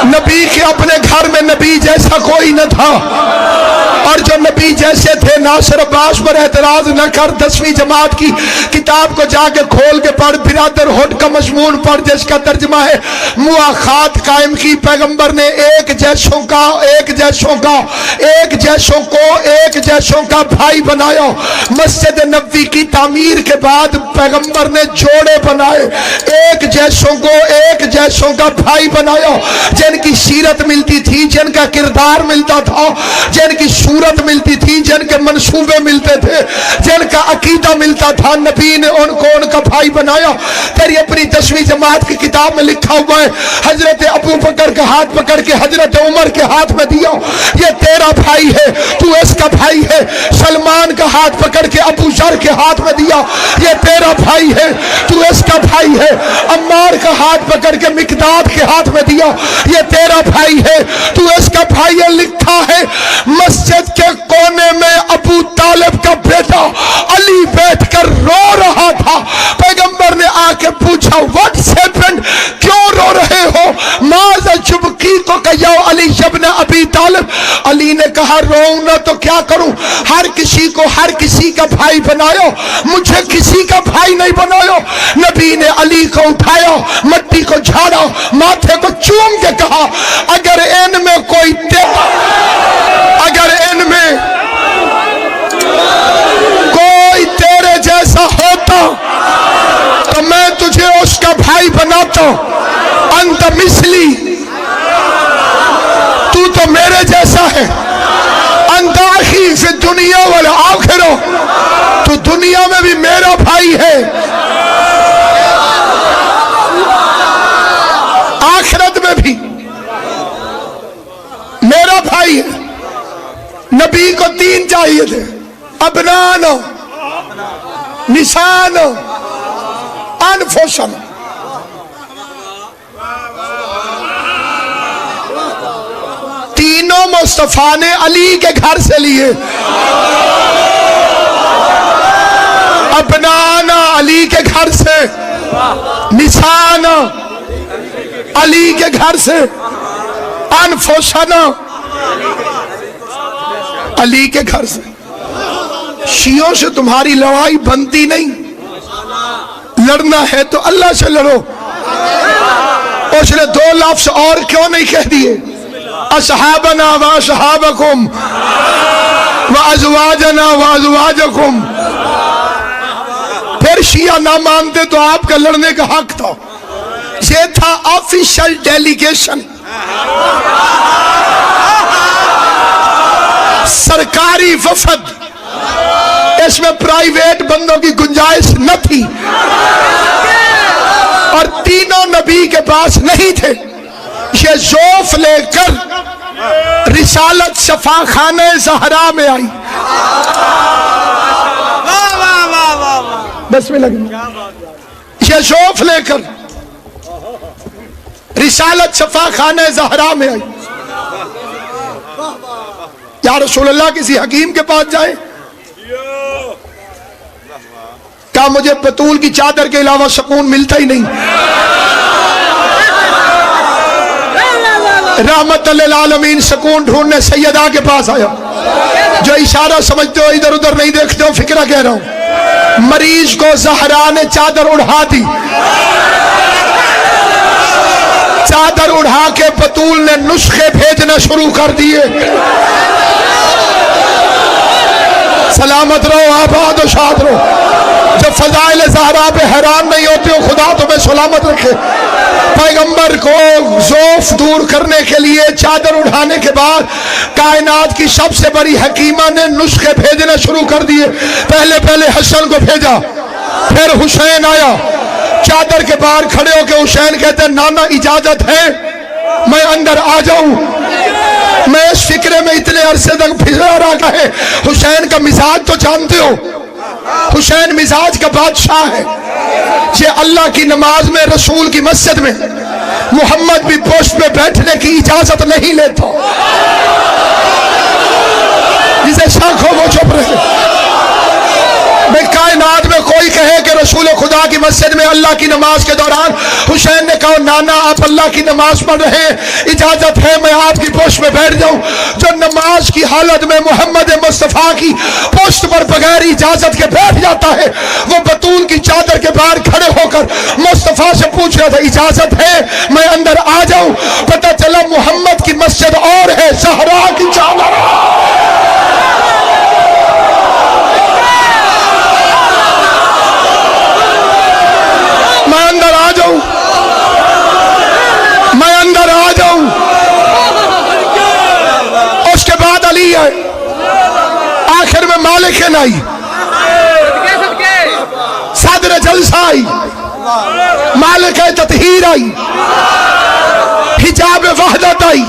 नबी के अपने घर में नबी जैसा कोई न था, और जो नबी जैसे थे नासिर अब्बास पर एतराज न कर, 10वीं जमात की किताब को जाके खोल के पढ़, बिरादर हुड का मजमून पढ़, जिसका तर्जुमा है मुआखात कायम की। पैगंबर ने एक जैसों का भाई बनाया। मस्जिद नबवी की तामीर के बाद पैगंबर ने जोड़े बनाए, एक जैसों का भाई बनाया, जिनकी सीरत मिलती थी, जिनका किरदार मिलता था, जिनकी सूरत मिलती थी, जिनके मंसूबे मिलते थे, जिनका अकीदा मिलता था, नबी ने उनको उनका भाई बनाया। तेरी अपनी 10वीं जमात की किताब में लिखा हुआ है, हजरत अबू बकर का हाथ पकड़ के हजरत उमर के हाथ में दिया, ये तेरा भाई है, तू इसका भाई है। सलमान का हाथ पकड़ के अबू जर के हाथ में दिया, ये तेरा भाई है, तू इसका भाई है। अम्मार का हाथ पकड़ के मिकदाद के हाथ में दिया, ये तेरा भाई है, तू इसका भाई है। लिखा है मस्जिद के कोने में अबू तालिब का बेटा अली बैठकर रो रहा था। पैगंबर ने आके पूछा, व्हाट्स हैपेंड, क्यों रो रहे हो? माज़ा जुबकी को कहा अली इब्न अबी तालिब। अली ने कहा, रोऊं ना तो क्या करूं, हर किसी को हर किसी का भाई बनायो, मुझे किसी का भाई नहीं बनायो। नबी ने अली को उठाया, मट्टी को झाड़ा, माथे को चूम के कहा, अगर इनमें कोई तेरे जैसा होता तो मैं तुझे उसका भाई बनाता। अंत मिसली, तू तो मेरे जैसा है। अंत अखी फिर दुनिया वाला आखिरो, तू दुनिया में भी मेरा भाई है, आखिरत में भी मेरा भाई है। नबी को 3 चाहिए थे, अबनान, निशान, अनफुसन। तीनों मुस्तफा ने अली के घर से लिए। अबनाना अली के घर से, निशान अली के घर से, अनफुसन अली के घर से। शियों से तुम्हारी लड़ाई बनती नहीं, लड़ना है तो अल्लाह से लड़ो। उसने 2 लफ्ज़ और क्यों नहीं कह दिए, असहाबना व असहाबकुम व अज़वाजना व अज़वाजकुम। फिर शिया ना मानते तो आपका लड़ने का हक था। ये था ऑफिशियल डेलीगेशन, सरकारी वफद, इसमें प्राइवेट बंदों की गुंजाइश न थी, और तीनों नबी के पास नहीं थे। ये ज़ौफ़ लेकर रिसालत शफा खाने ज़हरा में आई। बस में लगी, ये ज़ौफ़ लेकर रिसालत शफा खाने ज़हरा में आई। या रसूल अल्लाह किसी हकीम के पास जाए, क्या मुझे बतूल की चादर के अलावा सुकून मिलता ही नहीं? रहमत लिल आलमीन सुकून ढूंढने सैयदा के पास आया, जो इशारा समझते हो इधर उधर नहीं देखते हो, फिक्रा कह रहा हूं। मरीज को ज़हरा ने चादर उड़ा दी, चादर उड़ा के बतूल ने नुस्खे भेजना शुरू कर दिए। सलामत रहो, आबाद और शाद रहो। जब फजाइल ज़हरा पे हैरान नहीं होते हो, खुदा तुम्हें सलामत रखे। पैगंबर को ज़ौफ़ दूर करने के लिए चादर उठाने के बाद कायनात की सबसे बड़ी हकीमा ने नुस्खे भेजना शुरू कर दिए। पहले हसन को भेजा, फिर हुसैन आया। चादर के बाहर खड़े होकर हुसैन कहते हैं, नाना इजाजत है मैं अंदर आ जाऊं? मैं इस फिक्रे में इतने अरसे तक फिरा रहा है। हुसैन का मिजाज तो जानते हो, हुसैन मिजाज का बादशाह है। ये अल्लाह की नमाज में, रसूल की मस्जिद में मोहम्मद भी पोस्ट पे बैठने की इजाजत नहीं लेता। जिसे शक हो वो चुप रहे। मैं कायनात में कोई कहे कि रसूल खुदा की मस्जिद में अल्लाह की नमाज के दौरान हुसैन ने कहा नाना आप अल्लाह की नमाज पढ़ रहे हैं, इजाजत है मैं आपकी पोस्ट में बैठ जाऊं। जो नमाज की हालत में मोहम्मद मुस्तफा की पोस्ट पर बगैर इजाजत के बैठ जाता है, वो बतूल की चादर के बाहर खड़े होकर मुस्तफा से पूछ रहा था इजाजत है मैं अंदर आ जाऊं। पता चला मोहम्मद की मस्जिद और है, सहरा की चादर। मैं अंदर आ जाऊं, मैं अंदर आ जाऊं। उसके बाद अली है, आखिर में मालिक नहीं, सदर जलसा आई, मालिक ततहीर आई, हिजाब वहदत आई,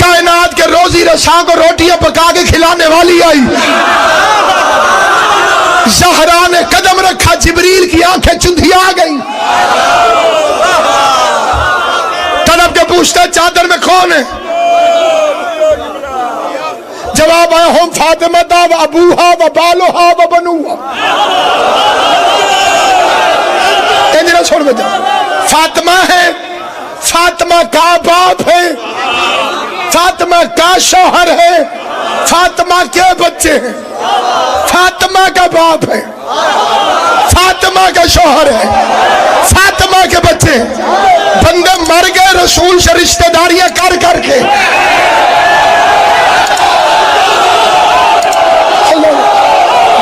कायनात के रोजी रसा को रोटियां पका के खिलाने वाली आई। ज़हरा ने कदम रखा, जिब्रील की आंखें चुंधिया गई। तड़प के पूछता चादर में कौन है? जवाब आया हम फातिमा दा व अबूहा व बालुहा व बनुहा। इंजरा छोड़ बेटा, फातिमा है, फातिमा का बाप है, फातिमा का शौहर है, फातिमा के बच्चे हैं, फातिमा का बाप है, फातिमा का शौहर है, फातिमा के बच्चे हैं। बंदे मर गए रसूल से रिश्तेदारियां कर करके।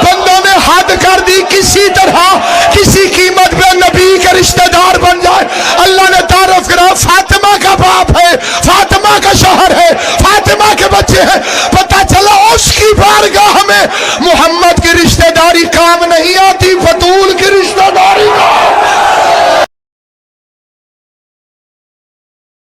बंदों ने हद कर दी, किसी तरह किसी कीमत पे नबी के रिश्तेदार बन जाए। अल्लाह ने तारीफ करा, फातिमा का बाप है, फातिमा का शौहर है, फातिमा के बच्चे हैं। पता चला उसकी बारगाह में मोहम्मद